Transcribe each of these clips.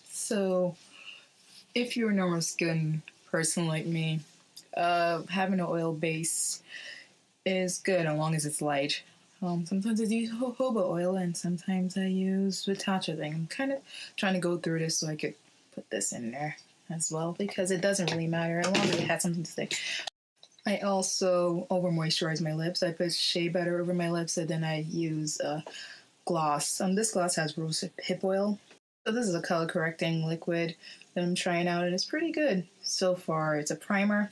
So if you're a normal skin person like me, having an oil base is good as long as it's light. Sometimes I use jojoba oil and sometimes I use the Tatcha thing. I'm kind of trying to go through this so I could put this in there as well because it doesn't really matter as long as it has something to say. I also over moisturize my lips. I put shea butter over my lips and then I use gloss. This gloss has rose hip oil. So this is a color correcting liquid that I'm trying out and it's pretty good so far. It's a primer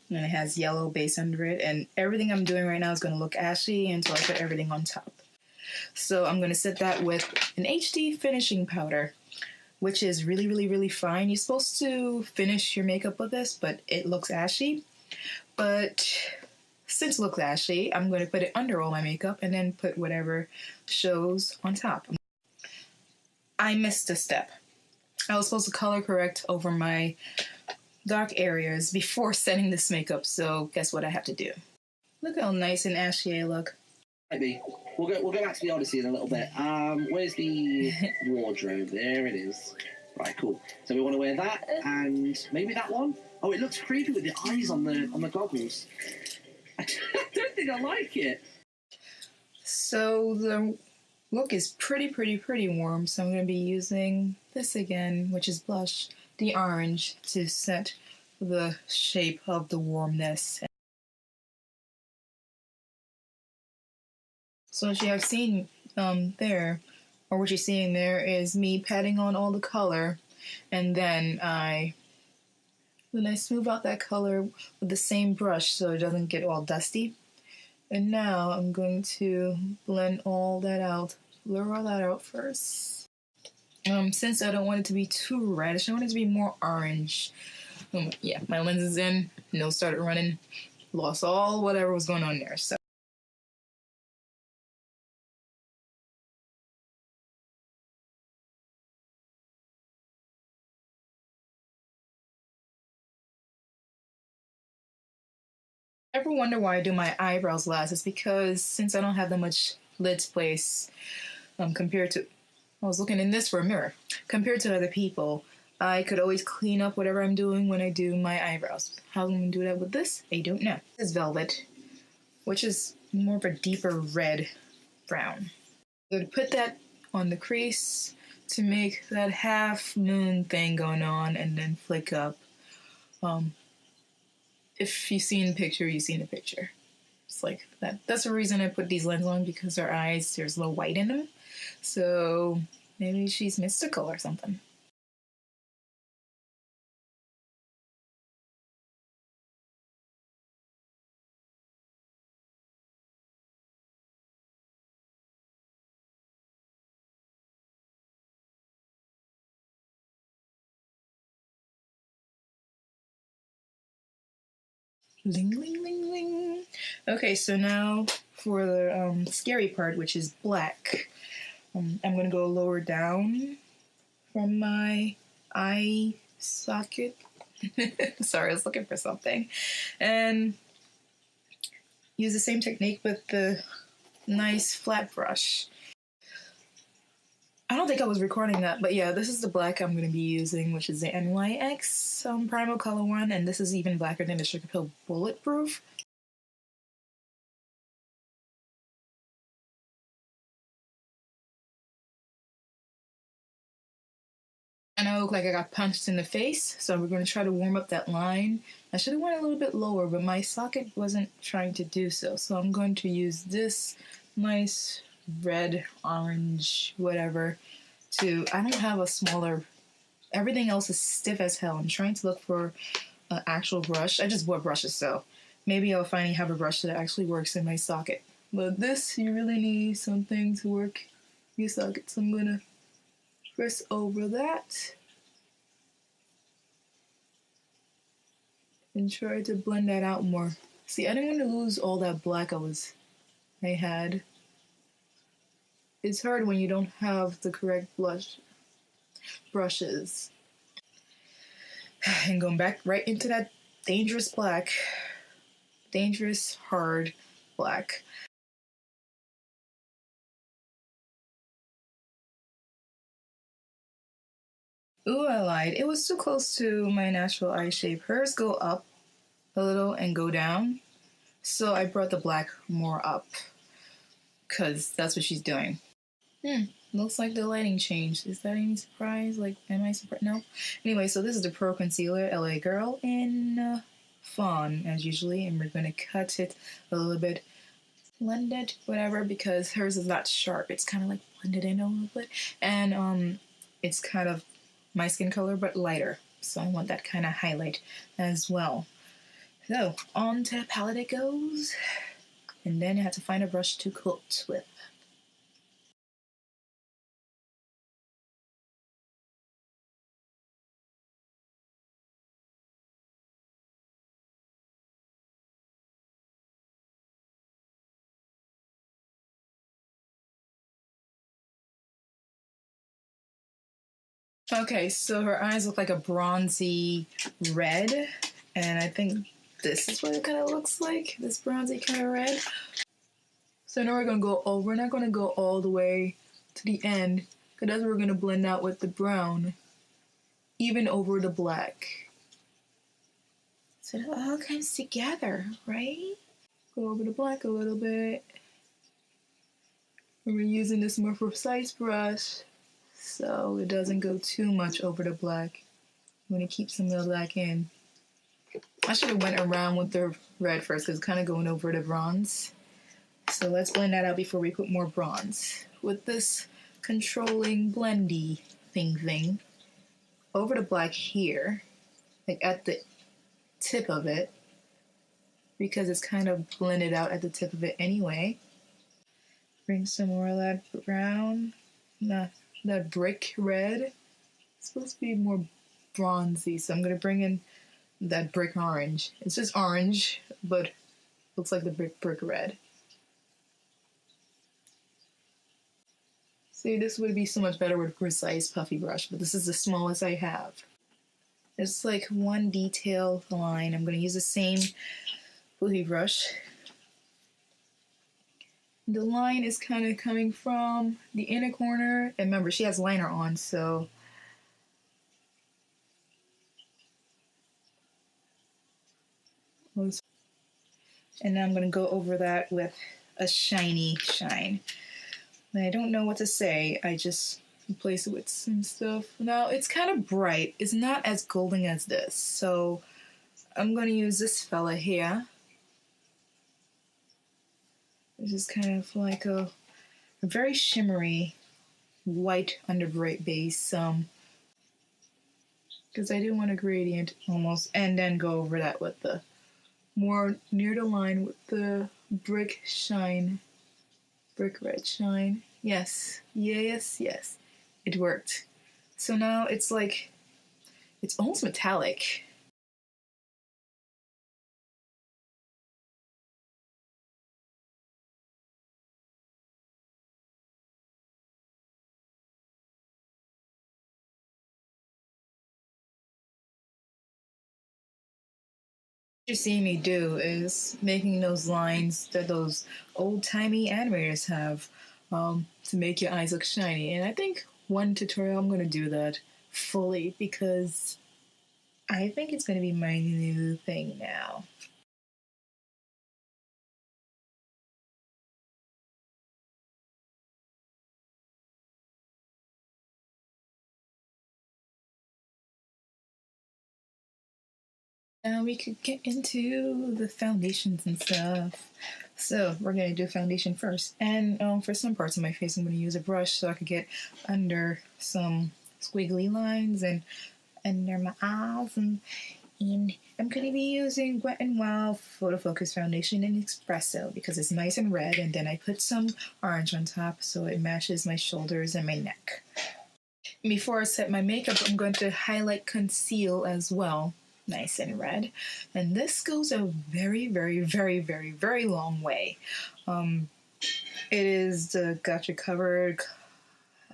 and it has yellow base under it, and everything I'm doing right now is going to look ashy until I put everything on top. So I'm going to set that with an HD finishing powder, which is really, really, really fine. You're supposed to finish your makeup with this, but it looks ashy. But since it looks ashy, I'm going to put it under all my makeup and then put whatever shows on top. I missed a step. I was supposed to color correct over my dark areas before setting this makeup, so guess what I have to do? Look how nice and ashy I look. Maybe. We'll go back to the Odyssey in a little bit. Where's the wardrobe? There it is. Right, cool. So we want to wear that and maybe that one. Oh, it looks creepy with the eyes on the goggles. I don't think I like it. So the look is pretty warm, so I'm going to be using this again, which is blush, the orange, to set the shape of the warmness. So what you have seen there, or what you're seeing there, is me patting on all the color, and then I smooth out that color with the same brush so it doesn't get all dusty. And now I'm going to blend all that out, blur all that out first. Since I don't want it to be too reddish, I want it to be more orange. Yeah, my lens is in, nose started running, lost all whatever was going on there. So ever wonder why I do my eyebrows last? It's because since I don't have that much lid space compared to, I was looking in this for a mirror, compared to other people, I could always clean up whatever I'm doing when I do my eyebrows. How I'm going to do that with this, I don't know. This is velvet, which is more of a deeper red brown. So to put that on the crease to make that half moon thing going on and then flick up. If you've seen the picture, you've seen the picture. It's like that. That's the reason I put these lenses on, because her eyes, there's a little white in them. So maybe she's mystical or something. Ling, ling, ling, ling. Okay, so now for the scary part, which is black. I'm going to go lower down from my eye socket. Sorry, I was looking for something. And use the same technique with the nice flat brush. I don't think I was recording that, but yeah, this is the black I'm going to be using, which is the NYX Primal Color one, and this is even blacker than the Sugar Pill Bulletproof. And I look like I got punched in the face, so we're going to try to warm up that line. I should have went a little bit lower, but my socket wasn't trying to do so. So I'm going to use this nice red, orange, whatever, I don't have a smaller, everything else is stiff as hell. I'm trying to look for an actual brush. I just bought brushes, so maybe I'll finally have a brush that actually works in my socket. But this, you really need something to work your socket. So I'm going to press over that and try to blend that out more. See, I didn't want to lose all that black I had. It's hard when you don't have the correct brushes. And going back right into that dangerous black. Dangerous, hard black. Ooh, I lied. It was too close to my natural eye shape. Hers go up a little and go down. So I brought the black more up because that's what she's doing. Looks like the lighting changed. Is that any surprise? Like, am I surprised? No. Anyway, so this is the Pro Concealer LA Girl in Fawn, as usually, and we're going to cut it a little bit, blend it, whatever, because hers is not sharp. It's kind of like blended in a little bit, and it's kind of my skin color, but lighter. So I want that kind of highlight as well. So on to the palette it goes, and then you have to find a brush to coat with. Okay, so her eyes look like a bronzy red, and I think this is what it kind of looks like, this bronzy kind of red. So now we're going to go over, we're not going to go all the way to the end, because that's what we're going to blend out with the brown, even over the black. So it all comes together, right? Go over the black a little bit. And we're using this more precise brush, so it doesn't go too much over the black. I'm going to keep some of the black in. I should have went around with the red first because it's kind of going over the bronze. So let's blend that out before we put more bronze. With this controlling blendy thing over the black here, like at the tip of it, because it's kind of blended out at the tip of it anyway. Bring some more of that brown, that brick red. It's supposed to be more bronzy, so I'm going to bring in that brick orange. It's just orange, but looks like the brick red. See, this would be so much better with a precise puffy brush, but this is the smallest I have. It's like one detail line. I'm going to use the same puffy brush. The line is kind of coming from the inner corner. And remember, she has liner on, so and now I'm going to go over that with a shiny shine. And I don't know what to say. I just replace it with some stuff. Now, it's kind of bright. It's not as golden as this. So I'm going to use this fella here. This is kind of like a very shimmery white under bright base. Because I do want a gradient almost. And then go over that with the more near the line with the brick shine. Brick red shine. Yes. Yes, yes. It worked. So now it's like, it's almost metallic. What you see me do is making those lines that those old-timey animators have to make your eyes look shiny. And I think one tutorial I'm going to do that fully because I think it's going to be my new thing now. Now we could get into the foundations and stuff. So we're going to do foundation first. And for some parts of my face, I'm going to use a brush so I could get under some squiggly lines and under my eyes. And I'm going to be using Wet n Wild Photo Focus Foundation in Espresso because it's nice and red. And then I put some orange on top so it matches my shoulders and my neck. Before I set my makeup, I'm going to highlight conceal as well. Nice and red. And this goes a very, very, very, very, very long way. It is the Gotcha Covered.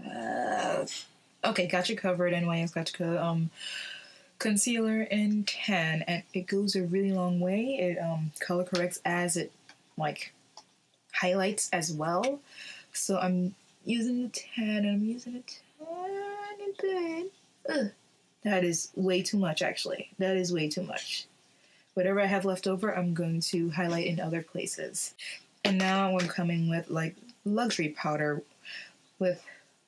Gotcha Covered NYX Gotcha concealer in tan, and it goes a really long way. It color corrects as it like highlights as well. So I'm using the tan, and I'm using a tiny bit. That is way too much, actually. That is way too much. Whatever I have left over, I'm going to highlight in other places. And now I'm coming with like luxury powder with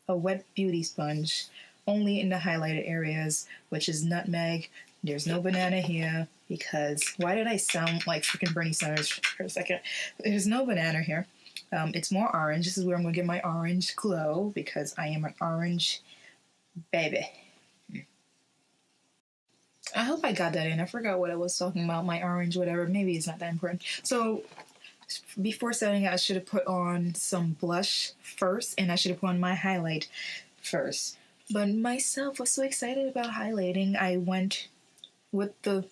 a wet beauty sponge, only in the highlighted areas, which is nutmeg. There's no banana here because why did I sound like freaking Bernie Sanders for a second? There's no banana here. It's more orange. This is where I'm going to get my orange glow because I am an orange baby. I hope I got that in. I forgot what I was talking about, my orange, whatever. Maybe it's not that important. So before setting it, I should have put on some blush first, and I should have put on my highlight first. But myself was so excited about highlighting, I went with the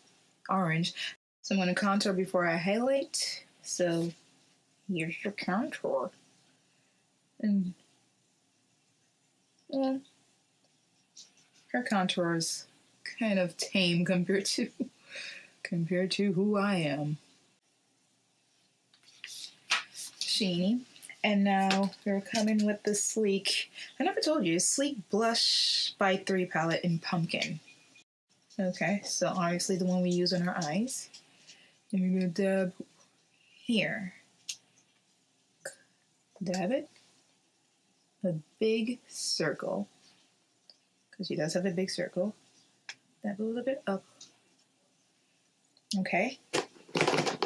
orange. So I'm going to contour before I highlight. So here's your contour. And well, her contour is kind of tame compared to who I am. Sheeny. And now we're coming with the sleek, I never told you, sleek blush by 3 palette in pumpkin. Okay, so obviously the one we use on our eyes. And we're going to dab here. Dab it. A big circle. Because she does have a big circle. Dab a little bit up. Okay.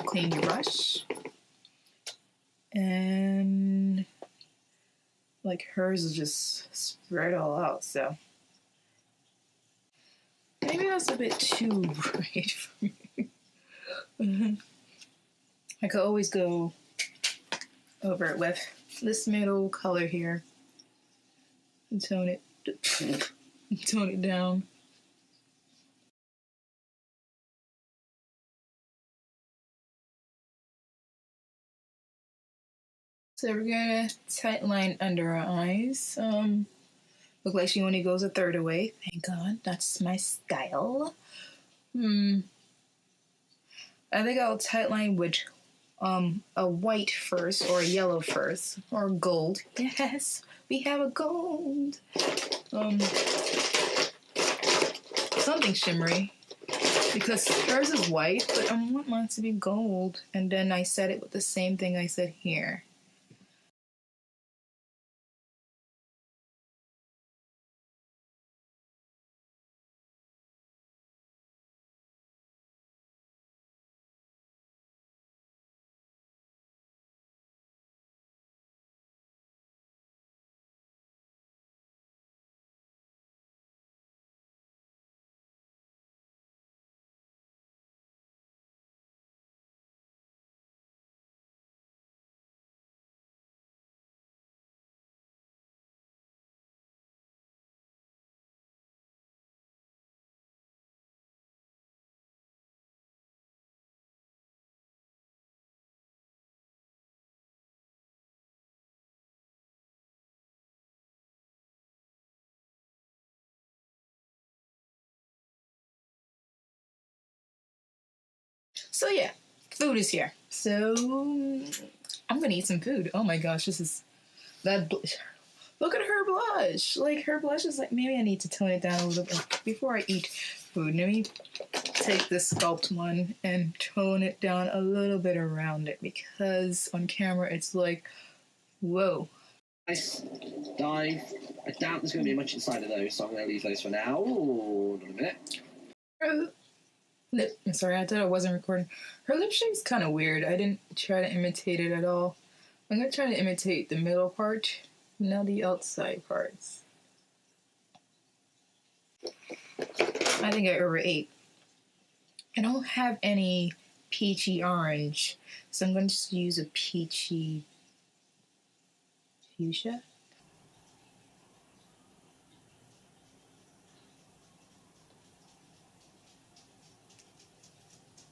Clean your brush. And like hers is just spread all out, so maybe that's a bit too bright for me. I could always go over it with this middle color here and tone it down. So we're gonna tight line under our eyes. Look like she only goes a third away. Thank God, that's my style. I think I'll tight line with a white first, or a yellow first, or gold. Yes, we have a gold. Something shimmery. Because hers is white, but I want mine to be gold. And then I set it with the same thing I said here. So yeah, food is here. So I'm gonna eat some food. Oh my gosh, this is that. Look at her blush. Like her blush is like, maybe I need to tone it down a little bit before I eat food. Let me take this Sculpt one and tone it down a little bit around it because on camera it's like, whoa. Nice dive. I doubt there's going to be much inside of those, so I'm going to leave those for now. Hold on a minute. Lip. Sorry, I thought I wasn't recording. Her lip shape's kind of weird. I didn't try to imitate it at all. I'm going to try to imitate the middle part, not the outside parts. I think I overate. I don't have any peachy orange, so I'm going to just use a peachy fuchsia.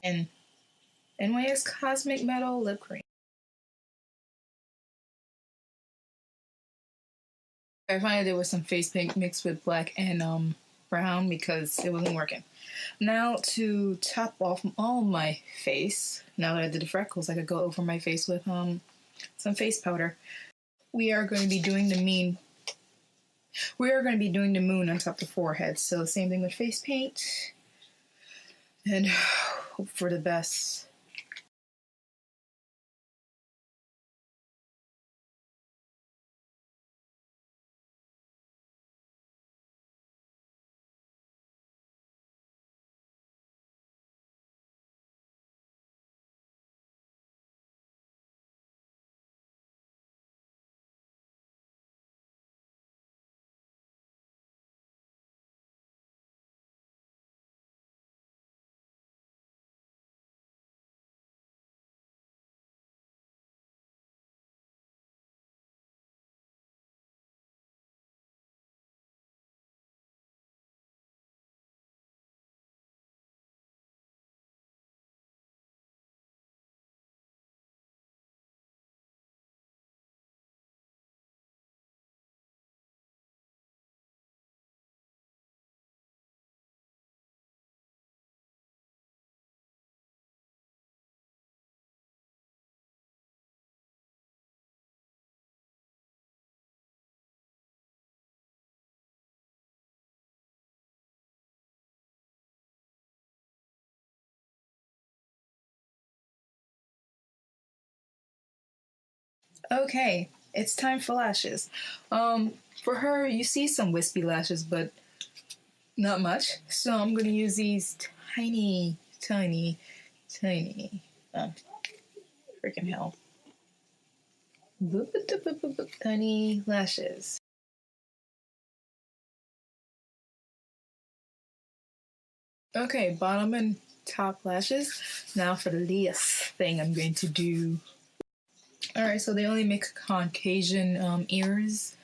And NYX Cosmic Metal Lip Cream. I finally did with some face paint mixed with black and brown because it wasn't working. Now to top off all my face, now that I did the freckles, I could go over my face with some face powder. We are going to be doing the mean We are going to be doing the moon on top of the forehead, so same thing with face paint. And hope for the best. Okay, it's time for lashes. For her, you see some wispy lashes, but not much. So I'm gonna use these tiny, freaking hell. Tiny lashes. Okay, bottom and top lashes. Now for the last thing I'm going to do. Alright, so they only make Caucasian ears.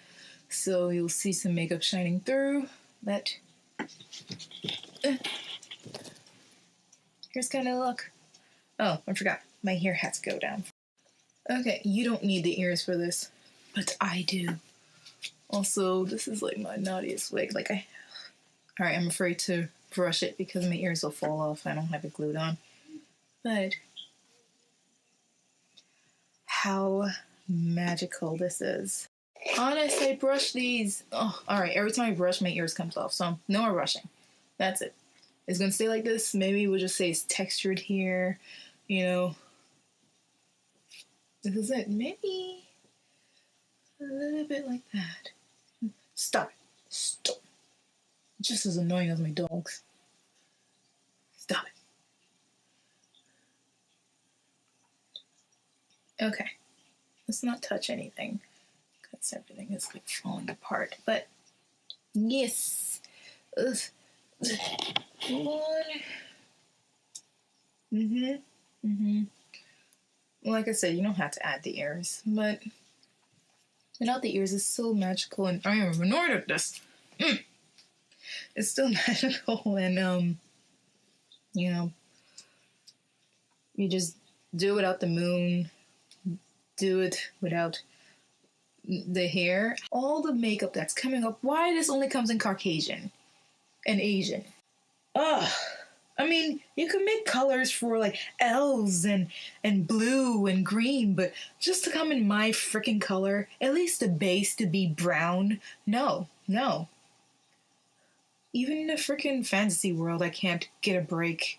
So you'll see some makeup shining through. But here's kind of the look. Oh, I forgot. My hair has to go down. Okay, you don't need the ears for this, but I do. Also, this is like my naughtiest wig. Alright, I'm afraid to brush it because my ears will fall off. I don't have it glued on. But how magical this is. Honest, I brush these. Oh, alright, every time I brush, my ears comes off. So no more brushing. That's it. It's gonna stay like this. Maybe we'll just say it's textured here. You know. This is it. Maybe a little bit like that. Stop it. Stop. Just as annoying as my dogs. Stop it. Okay. Let's not touch anything. Because everything is like falling apart. But yes. Ugh. Come on. Like I said, you don't have to add the ears, but without the ears, it's so magical, and I am annoyed at this. It's still magical, and you know, you just do it without the moon, do it without the hair. All the makeup that's coming up. Why this only comes in Caucasian and Asian? Ugh. I mean, you can make colors for like elves and blue and green, but just to come in my freaking color, at least the base to be brown. No. Even in the freaking fantasy world, I can't get a break.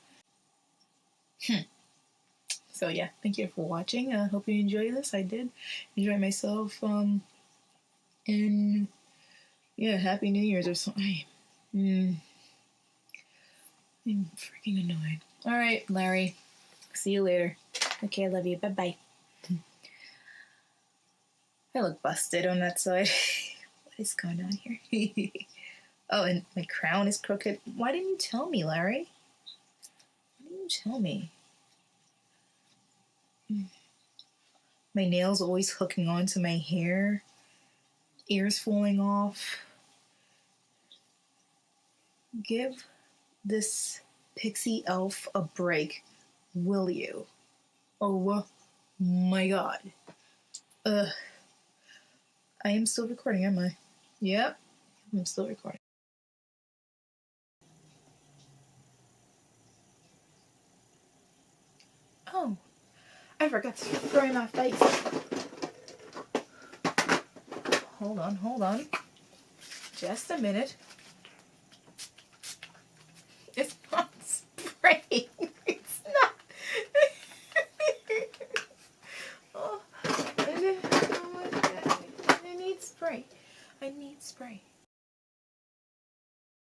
So yeah, thank you for watching. I hope you enjoy this. I did enjoy myself. And yeah, Happy New Year's or something. I'm freaking annoyed. All right, Larry. See you later. Okay, I love you. Bye-bye. I look busted on that side. What is going on here? Oh, and my crown is crooked. Why didn't you tell me, Larry? Why didn't you tell me? My nails always hooking onto my hair. Ears falling off. Give this pixie elf a break, will you? Oh my god. I am still recording, am I? Yep, I'm still recording. Oh, I forgot to spray my face. Hold on. Just a minute. It's not spraying. It's not. Oh, I need spray. I need spray.